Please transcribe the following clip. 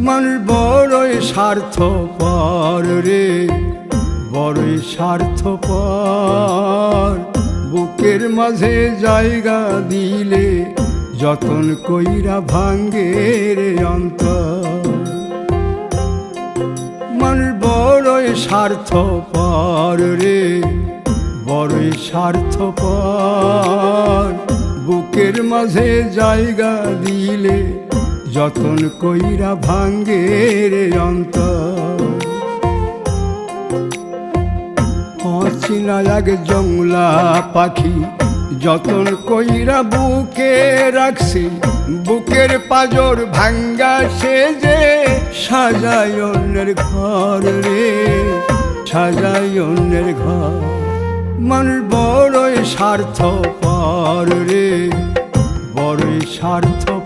মানুষ বড়ই স্বার্থপর রে, বড়ই স্বার্থপর। বুকের মাঝে জায়গা দিলে যতন কইরা ভাঙ্গে রে অন্তর। মানুষ বড়ই স্বার্থপর রে, বড়ই স্বার্থপর। বুকের মাঝে জায়গা দিলে যতন কইরা ভাঙ্গে রে অন্তর। অচিনা এক জংলা পাখি যতন কইরা বুকে রাখছি, বুকের পাজর ভাঙ্গা সে যে সাজায় অন্যের ঘর রে, সাজায় অন্যের ঘর। মানুষ বড়ই স্বার্থপর রে, বড়ই স্বার্থপর।